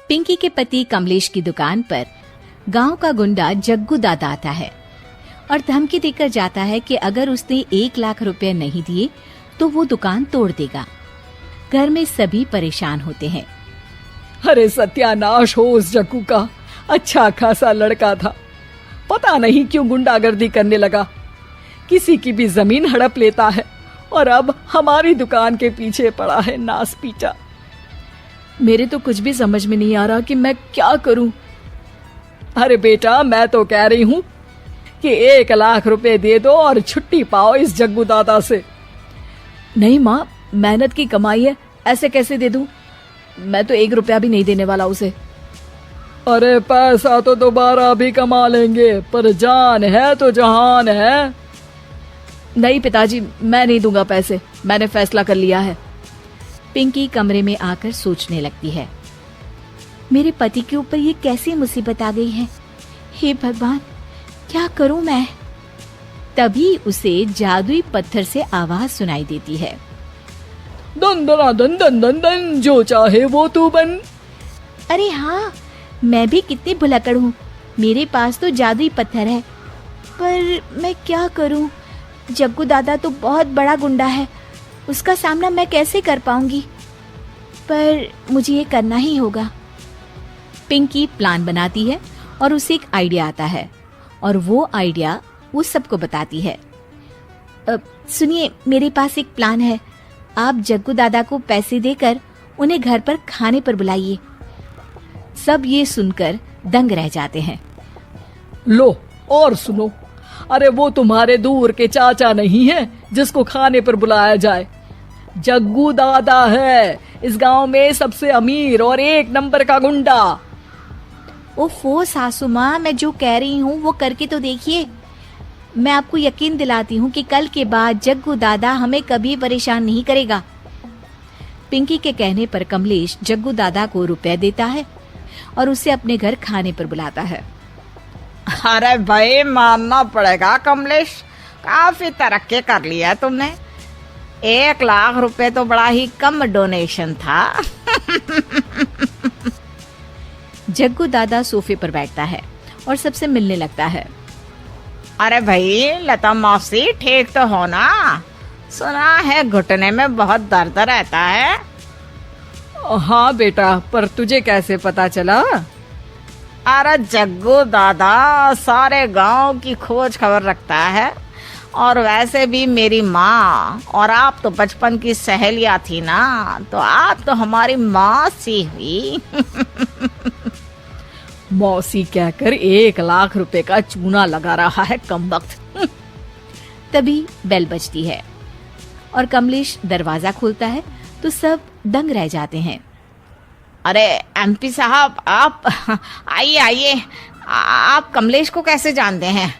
पिंकी के पति कमलेश की दुकान पर गांव का गुंडा जग्गू दादा आता है और धमकी देकर जाता है कि अगर उसने 1 लाख रुपए नहीं दिए तो वो दुकान तोड़ देगा। घर में सभी परेशान होते हैं। अरे सत्यानाश हो उस जग्गू का, अच्छा खासा लड़का था, पता नहीं क्यों गुंडागर्दी करने लगा, किसी की भी जमीन हड़प लेता है और अब हमारी दुकान के पीछे पड़ा है नास पीटा। मेरे तो कुछ भी समझ में नहीं आ रहा कि मैं क्या करूं। अरे बेटा, मैं तो कह रही हूं कि 1 लाख रुपए दे दो और छुट्टी पाओ इस जग्गू दादा से। नहीं माँ, मेहनत की कमाई है, ऐसे कैसे दे दूं? मैं तो 1 रुपया भी नहीं देने वाला उसे। अरे पैसा तो दोबारा भी कमा लेंगे, पर जान है तो जहान है। नहीं पिताजी, मैं नहीं दूंगा पैसे, मैंने फैसला कर लिया है। पिंकी कमरे में आकर सोचने लगती है, मेरे पति के ऊपर ये कैसी मुसीबत आ गई है। हे भगवान, क्या करूं मैं? तभी उसे जादुई पत्थर से आवाज सुनाई देती है, दन दना दन दन दन दन, जो चाहे वो तू बन। अरे हाँ, मैं भी कितनी भुलक्कड़ हूँ, मेरे पास तो जादुई पत्थर है, पर मैं क्या करूं? जग्गू दादा तो बहुत बड़ा गुंडा है, उसका सामना मैं कैसे कर पाऊंगी? पर मुझे ये करना ही होगा। पिंकी प्लान बनाती है और उसे एक आइडिया आता है और वो आइडिया वो सबको बताती है। सुनिए, मेरे पास एक प्लान है, आप जग्गू दादा को पैसे देकर उन्हें घर पर खाने पर बुलाइए। सब ये सुनकर दंग रह जाते हैं। लो और सुनो, अरे वो तुम्हारे दूर के चाचा नहीं है जिसको खाने पर बुलाया जाए, जग्गू दादा है, इस गांव में सबसे अमीर और 1 नंबर का गुंडा। ओफो सासू माँ, मैं जो कह रही हूँ वो करके तो देखिए। मैं आपको यकीन दिलाती हूँ कि कल के बाद जग्गू दादा हमें कभी परेशान नहीं करेगा। पिंकी के कहने पर कमलेश जग्गू दादा को रुपए देता है और उसे अपने घर खाने पर बुलाता है। अरे भाई, मानना पड़ेगा कमलेश, काफी तरक्की कर लिया है तुमने। 1 लाख रुपए तो बड़ा ही कम डोनेशन था। जग्गू दादा सोफे पर बैठता है और सबसे मिलने लगता है। अरे भाई, लता मौसी ठीक तो हो ना? सुना है घुटने में बहुत दर्द रहता है। हाँ बेटा, पर तुझे कैसे पता चला? अरे जग्गू दादा सारे गांव की खोज खबर रखता है, और वैसे भी मेरी माँ और आप तो बचपन की सहेलियां थी ना, तो आप तो हमारी माँ सी हुई। मौसी कहकर 1 लाख रुपए का चूना लगा रहा है कमबख्त। तभी बेल बजती है और कमलेश दरवाजा खोलता है तो सब दंग रह जाते हैं। अरे एमपी साहब, आप आइए आइए, आप कमलेश को कैसे जानते हैं?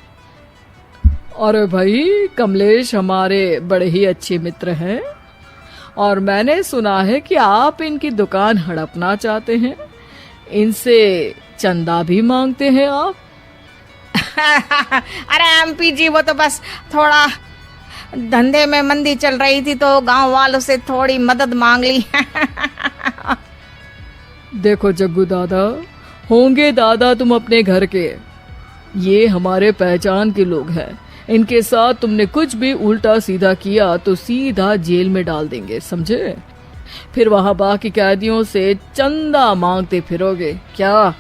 अरे भाई, कमलेश हमारे बड़े ही अच्छे मित्र हैं और मैंने सुना है कि आप इनकी दुकान हड़पना चाहते हैं, इनसे चंदा भी मांगते हैं आप। अरे एमपी जी, वो तो बस थोड़ा धंधे में मंदी चल रही थी तो गांव वालों से थोड़ी मदद मांग ली। देखो जग्गू दादा, होंगे दादा तुम अपने घर के, ये हमारे पहचान के लोग हैं, इनके साथ तुमने कुछ भी उल्टा सीधा किया तो सीधा जेल में डाल देंगे, समझे? फिर वहां बाकी कैदियों से चंदा मांगते फिरोगे क्या?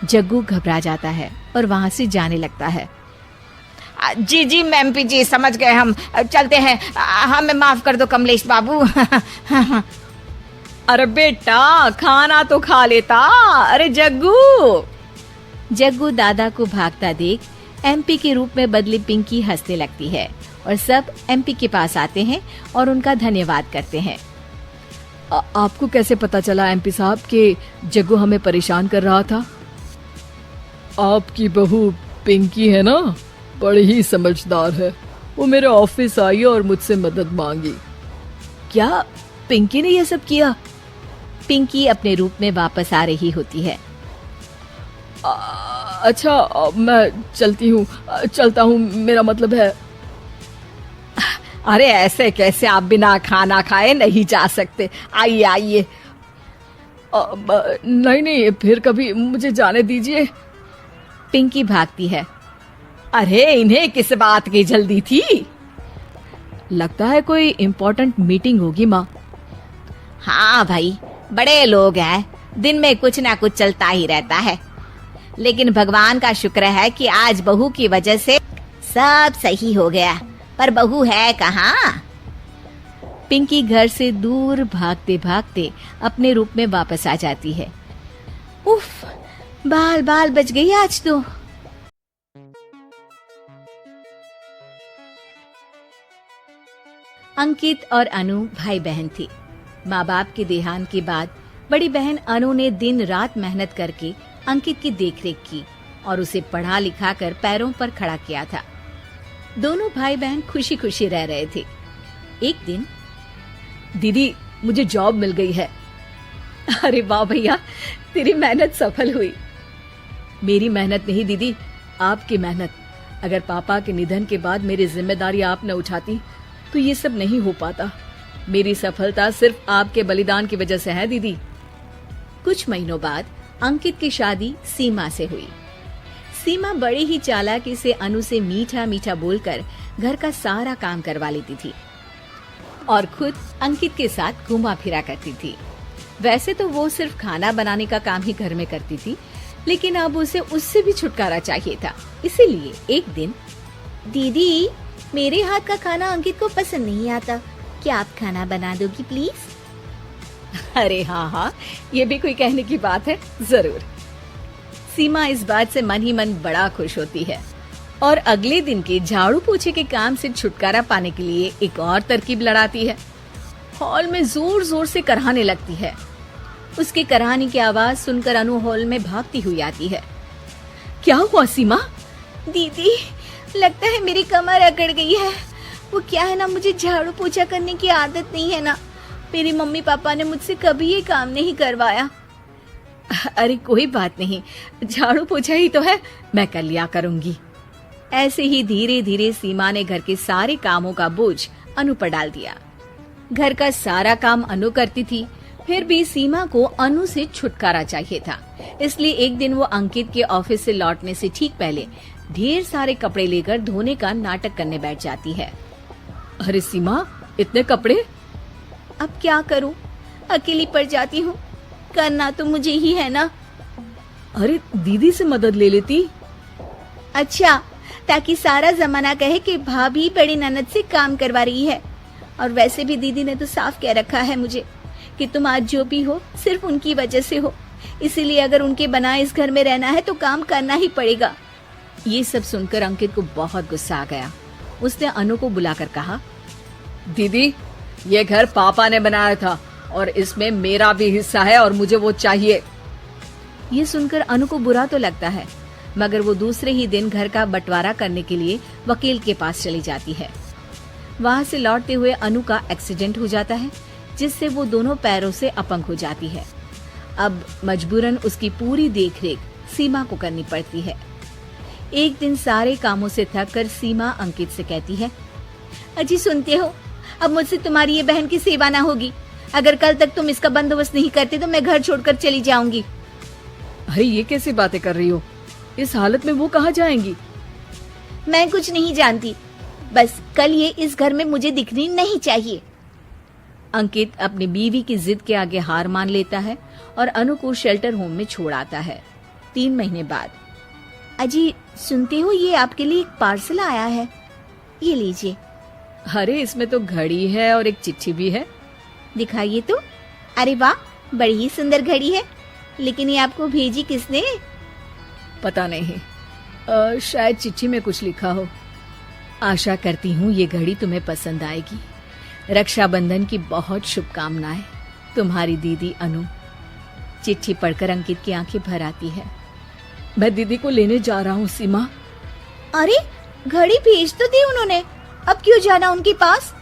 जग्गू घबरा जाता है और वहां से जाने लगता है। जी जी एमपी जी, समझ गए, हम चलते हैं, हमें माफ कर दो कमलेश बाबू। अरे बेटा, खाना तो खा लेता। अरे जग्गू। जग्गू दादा को भागता देख एमपी के रूप में बदली पिंकी हंसने लगती है और सब एमपी के पास आते हैं और उनका धन्यवाद करते हैं। आपको कैसे पता चला एमपी साहब कि जग्गू हमें परेशान कर रहा था? आपकी बहू पिंकी है ना, बड़ी ही समझदार है, वो मेरे ऑफिस आई और मुझसे मदद मांगी। क्या पिंकी ने यह सब किया? पिंकी अपने रूप में वापस आ रही होती है। अच्छा, मैं चलता हूँ, मेरा मतलब है। अरे ऐसे कैसे, आप बिना खाना खाए नहीं जा सकते, आइए आइए। नहीं नहीं, फिर कभी मुझे जाने दीजिए। पिंकी भागती है। अरे इन्हें किस बात की जल्दी थी? लगता है कोई इम्पोर्टेंट मीटिंग होगी माँ। हाँ भाई, बड़े लोग हैं, दिन में कुछ ना कुछ चलता ही रहता है। लेकिन भगवान का शुक्र है कि आज बहू की वजह से सब सही हो गया। पर बहू है कहाँ? पिंकी घर से दूर भागते भागते अपने रूप में वापस आ जाती है। उफ, बाल बाल बच गई आज तो। अंकित और अनु भाई बहन थे। माँ बाप के देहांत के बाद बड़ी बहन अनु ने दिन रात मेहनत करके अंकित की देखरेख की और उसे पढ़ा लिखा कर पैरों पर खड़ा किया था। दोनों भाई बहन खुशी खुशी रह रहे थे। एक दिन, दीदी मुझे जॉब मिल गई है। अरे वाह भैया, तेरी मेहनत सफल हुई। मेरी मेहनत नहीं दीदी, आपकी मेहनत। अगर पापा के निधन के बाद मेरी जिम्मेदारी आप न उठाती तो ये सब नहीं हो पाता। मेरी सफलता सिर्फ आपके बलिदान की वजह से है दीदी। कुछ महीनों बाद अंकित की शादी सीमा से हुई। सीमा बड़ी ही चालाकी से अनु से मीठा मीठा बोलकर घर का सारा काम करवा लेती थी और खुद अंकित के साथ घुमा फिरा करती थी। वैसे तो वो सिर्फ खाना बनाने का काम ही घर में करती थी, लेकिन अब उसे उससे भी छुटकारा चाहिए था। इसीलिए एक दिन, दीदी मेरे हाथ का खाना अंकित को पसंद नहीं आता, क्या आप खाना बना दोगी प्लीज? अरे हाँ हाँ, ये भी कोई कहने की बात है, जरूर। सीमा इस बात से मन ही मन बड़ा खुश होती है और अगले दिन के झाड़ू पोछे के काम से छुटकारा पाने के लिए एक और तरकीब लड़ाती है। हॉल में जोर जोर से कराहने लगती है। उसके कराहने की आवाज सुनकर अनु हॉल में भागती हुई आती है। क्या हुआ सीमा? दीदी, लगता है मेरी कमर अकड़ गई है। वो क्या है ना, मुझे झाड़ू पोछा करने की आदत नहीं है ना। मेरी मम्मी पापा ने मुझसे कभी ये काम नहीं करवाया। अरे कोई बात नहीं, झाड़ू पोछा ही तो है, मैं कर लिया करूंगी। ऐसे ही धीरे धीरे सीमा ने घर के सारे कामों का बोझ अनु पर डाल दिया। घर का सारा काम अनु करती थी, फिर भी सीमा को अनु से छुटकारा चाहिए था। इसलिए एक दिन वो अंकित के ऑफिस से लौटने से ठीक पहले ढेर सारे कपड़े लेकर धोने का नाटक करने बैठ जाती है। अरे सीमा, इतने कपड़े? अब क्या करूं, अकेली पड़ जाती हूँ, करना तो मुझे ही है ना। अरे दीदी से मदद ले लेती। अच्छा, ताकि सारा जमाना कहे कि भाभी बड़ी ननद से काम करवा रही है। और वैसे भी दीदी ने तो साफ कह रखा है मुझे कि तुम आज जो भी हो सिर्फ उनकी वजह से हो, इसीलिए अगर उनके बनाए इस घर में रहना है तो काम करना ही पड़ेगा। ये सब सुनकर अंकित को बहुत गुस्सा आ गया। उसने अनु को बुलाकर कहा, दीदी ये घर पापा ने बनाया था और इसमें मेरा भी हिस्सा है और मुझे वो चाहिए। ये सुनकर अनु को बुरा तो लगता है, मगर वो दूसरे ही दिन घर का बंटवारा करने के लिए वकील के पास चली जाती है। वहां से लौटते हुए अनु का एक्सीडेंट हो जाता है, जिससे वो दोनों पैरों से अपंग हो जाती है। अब मजबूरन उसकी पूरी देखरेख सीमा को करनी पड़ती है। एक दिन सारे कामों से थक कर सीमा अंकित से कहती है, अजी सुनते हो, अब मुझसे तुम्हारी ये बहन की सेवा ना होगी। अगर कल तक तुम इसका बंदोबस्त नहीं करते तो मैं घर छोड़कर चली जाऊंगी। अरे ये कैसी बातें कर रही हो? इस हालत में वो कहाँ जाएंगी? मैं कुछ नहीं जानती, बस कल ये इस घर में मुझे दिखनी नहीं चाहिए। अंकित अपनी बीवी की जिद के आगे हार मान लेता है और अनु को शेल्टर होम में छोड़ आता है। 3 महीने बाद, अजी सुनते हो, ये आपके लिए एक पार्सल आया है, ये लीजिए। अरे इसमें तो घड़ी है और एक चिट्ठी भी है। दिखाइए तो। अरे वाह, बड़ी ही सुंदर घड़ी है, लेकिन ये आपको भेजी किसने? पता नहीं, शायद चिट्ठी में कुछ लिखा हो। आशा करती हूँ ये घड़ी तुम्हें पसंद आएगी। रक्षाबंधन की बहुत शुभकामनाएं, तुम्हारी दीदी अनु। चिट्ठी पढ़कर अंकित की आंखें भर आती है। मैं दीदी को लेने जा रहा हूँ सीमा। अरे घड़ी भेज तो दी उन्होंने, अब क्यों जाना उनके पास?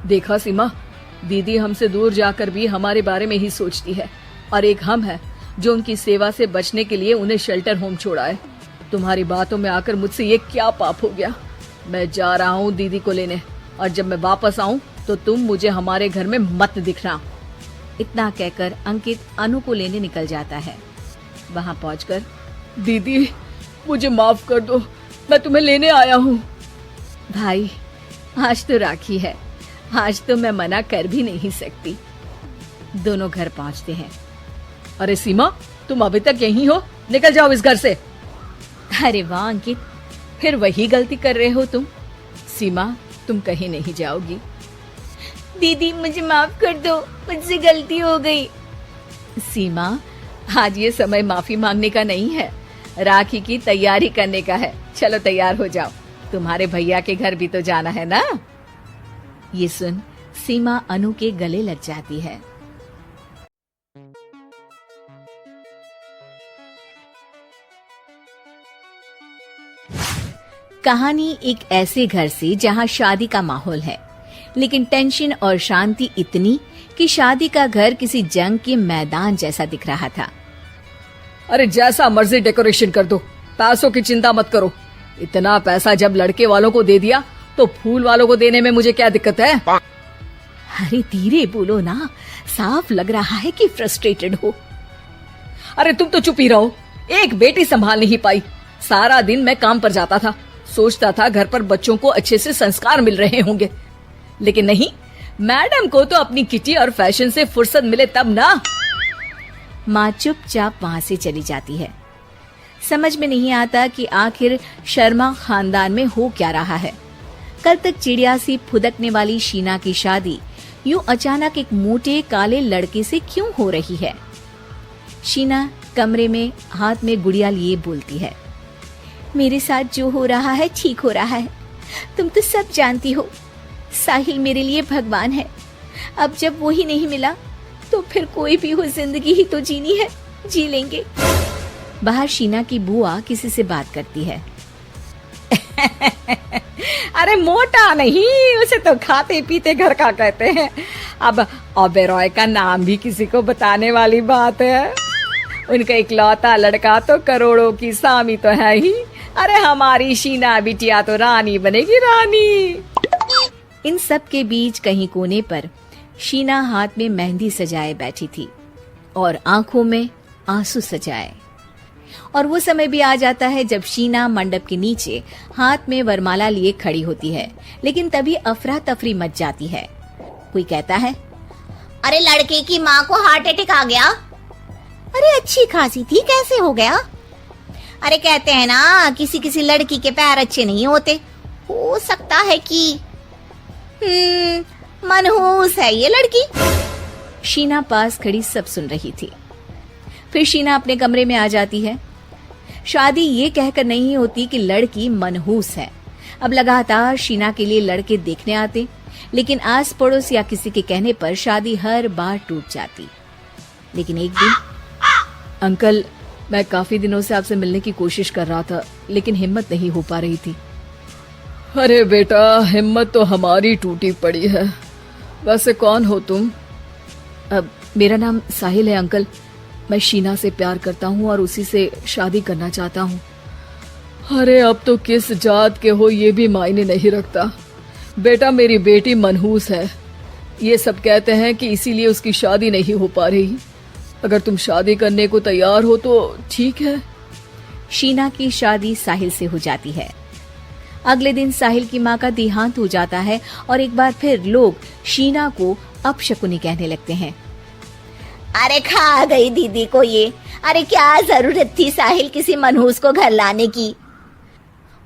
देखा सीमा, दीदी हमसे दूर जाकर भी हमारे बारे में ही सोचती है, और एक हम है जो उनकी सेवा से बचने के लिए उन्हें शेल्टर होम छोड़ा है। तुम्हारी बातों में आकर मुझसे ये क्या पाप हो गया। मैं जा रहा हूँ दीदी को लेने, और जब मैं वापस आऊं तो तुम मुझे हमारे घर में मत दिखना। इतना कहकर अंकित अनु को लेने निकल जाता है। वहां पहुंचकर, दीदी मुझे माफ कर दो, मैं तुम्हें लेने आया हूँ। भाई आज तो राखी है, आज तो मैं मना कर भी नहीं सकती। दोनों घर पहुंचते हैं। अरे सीमा, तुम अभी तक यहीं हो? निकल जाओ इस घर से। अरे वाह अंकित, फिर वही गलती कर रहे हो तुम। सीमा, तुम कहीं नहीं जाओगी। दीदी मुझे माफ कर दो, मुझसे गलती हो गई। सीमा, आज ये समय माफी मांगने का नहीं है, राखी की तैयारी करने का है। चलो तैयार हो जाओ, तुम्हारे भैया के घर भी तो जाना है ना। ये सुन सीमा अनु के गले लग जाती है। कहानी एक ऐसे घर से जहां शादी का माहौल है, लेकिन टेंशन और शांति इतनी कि शादी का घर किसी जंग के मैदान जैसा दिख रहा था। अरे जैसा मर्जी डेकोरेशन कर दो, पैसों की चिंता मत करो। इतना पैसा जब लड़के वालों को दे दिया तो फूल वालों को देने में मुझे क्या दिक्कत है? अरे धीरे बोलो ना, साफ लग रहा है कि फ्रस्ट्रेटेड हो। अरे तुम तो चुप ही रहो, एक बेटी संभाल नहीं पाई। सारा दिन मैं काम पर जाता था, सोचता था घर पर बच्चों को अच्छे से संस्कार मिल रहे होंगे, लेकिन नहीं, मैडम को तो अपनी किटी और फैशन से फुर्सत मिले तब ना। माँ चुपचाप वहां से चली जाती है। समझ में नहीं आता कि आखिर शर्मा खानदान में हो क्या रहा है। कल तक चिड़िया सी फुदकने वाली शीना की शादी यूं अचानक एक मोटे काले लड़के से क्यों हो रही है? शीना कमरे में हाथ में गुड़िया लिए बोलती है, मेरे साथ जो हो रहा है ठीक हो रहा है। तुम तो सब जानती हो, साहिल मेरे लिए भगवान है। अब जब वो ही नहीं मिला तो फिर कोई भी हो, जिंदगी ही तो जीनी है, जी लेंगे। बाहर शीना की बुआ किसी से बात करती है। अरे मोटा नहीं, उसे तो खाते पीते घर का कहते हैं। अब ओबेरॉय का नाम भी किसी को बताने वाली बात है। उनका इकलौता लड़का तो करोड़ों की सामी तो है ही। अरे हमारी शीना बिटिया तो रानी बनेगी, रानी। इन सब के बीच कहीं कोने पर शीना हाथ में मेहंदी सजाए बैठी थी और आंखों में आंसू सजाए। और वो समय भी आ जाता है जब शीना मंडप के नीचे हाथ में वरमाला लिए खड़ी होती है, लेकिन तभी अफरा तफरी मच जाती है। कोई कहता है, अरे लड़के की माँ को हार्ट अटैक आ गया। अरे अच्छी खासी थी, कैसे हो गया? अरे कहते हैं ना, किसी किसी लड़की के पैर अच्छे नहीं होते। हो सकता है कि मनहूस है ये लड़की। शीना पास खड़ी सब सुन रही थी। फिर शीना अपने कमरे में आ जाती है। शादी ये कहकर नहीं होती कि लड़की मनहूस है। अब लगातार शीना के लिए लड़के देखने आते, लेकिन आस पड़ोस या किसी के कहने पर शादी हर बार टूट जाती। लेकिन एक दिन, अंकल, मैं काफी दिनों से आपसे मिलने की कोशिश कर रहा था, लेकिन हिम्मत नहीं हो पा रही थी। अरे बेटा, हिम्मत तो हमारी टूटी पड़ी है। वैसे कौन हो तुम? अब मेरा नाम साहिल है अंकल। मैं शीना से प्यार करता हूँ और उसी से शादी करना चाहता हूँ। अरे अब तो किस जात के हो ये भी मायने नहीं रखता। बेटा, मेरी बेटी मनहूस है, ये सब कहते हैं कि इसीलिए उसकी शादी नहीं हो पा रही। अगर तुम शादी करने को तैयार हो तो ठीक है। शीना की शादी साहिल से हो जाती है। अगले दिन साहिल की माँ का देहांत हो जाता है और एक बार फिर लोग शीना को अपशकुनी कहने लगते हैं। अरे खा गई दीदी को ये। अरे क्या जरूरत थी साहिल किसी मनहूस को घर लाने की?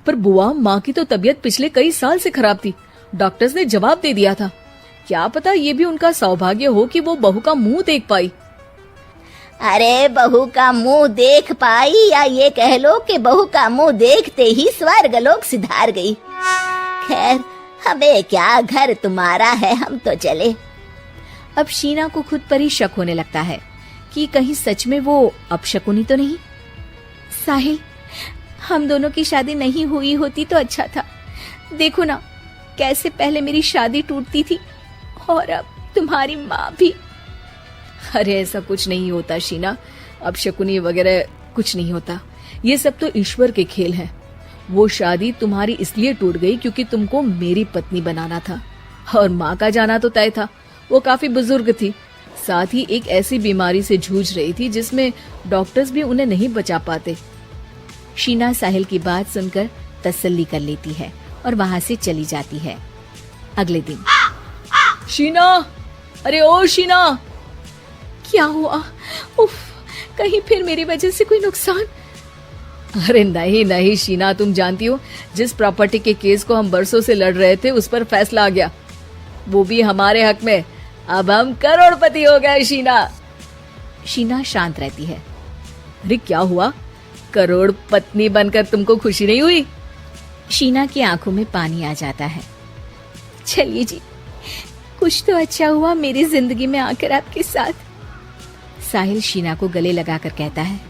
पर बुआ, माँ की तो तबीयत पिछले कई साल से खराब थी। डॉक्टर्स ने जवाब दे दिया था। क्या पता ये भी उनका सौभाग्य हो कि वो बहू का मुंह देख पाई। अरे बहू का मुंह देख पाई, या ये कह लो कि बहू का मुंह देखते ही स्वर्ग लोक सिधार गई। खैर, हमें क्या, घर तुम्हारा है, हम तो चले। अब शीना को खुद पर ही शक होने लगता है कि कहीं सच में वो अपशकुनी तो नहीं। साहिल, हम दोनों की शादी नहीं हुई होती तो अच्छा था। देखो ना, कैसे पहले मेरी शादी टूटती थी और अब तुम्हारी माँ भी। अरे ऐसा कुछ नहीं होता शीना, अपशकुनी वगैरह कुछ नहीं होता। ये सब तो ईश्वर के खेल हैं। वो शादी तुम्हारी इसलिए टूट गई क्योंकि तुमको मेरी पत्नी बनाना था, और माँ का जाना तो तय था। वो काफी बुजुर्ग थी, साथ ही एक ऐसी बीमारी से जूझ रही थी जिसमें डॉक्टर्स भी उन्हें नहीं बचा पाते। शीना साहिल की बात सुनकर तसल्ली कर लेती है और वहां से चली जाती है। अगले दिन शीना, अरे ओ शीना। क्या हुआ? उफ, कहीं फिर मेरी वजह से कोई नुकसान? अरे नहीं नहीं शीना, तुम जानती हो जिस प्रॉपर्टी के केस को हम बरसों से लड़ रहे थे उस पर फैसला आ गया, वो भी हमारे हक में। अब हम करोड़पति हो गए शीना। शीना शांत रहती है। अरे क्या हुआ? करोड़ पत्नी बनकर तुमको खुशी नहीं हुई? शीना की आंखों में पानी आ जाता है। चलिए जी, कुछ तो अच्छा हुआ मेरी जिंदगी में आकर आपके साथ। साहिल शीना को गले लगाकर कहता है,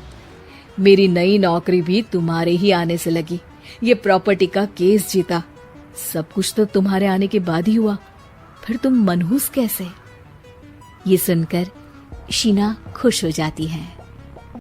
मेरी नई नौकरी भी तुम्हारे ही आने से लगी, ये प्रॉपर्टी का केस जीता, सब कुछ तो तुम्हारे आने के बाद ही हुआ, फिर तुम मनहूस कैसे? ये सुनकर शीना खुश हो जाती है।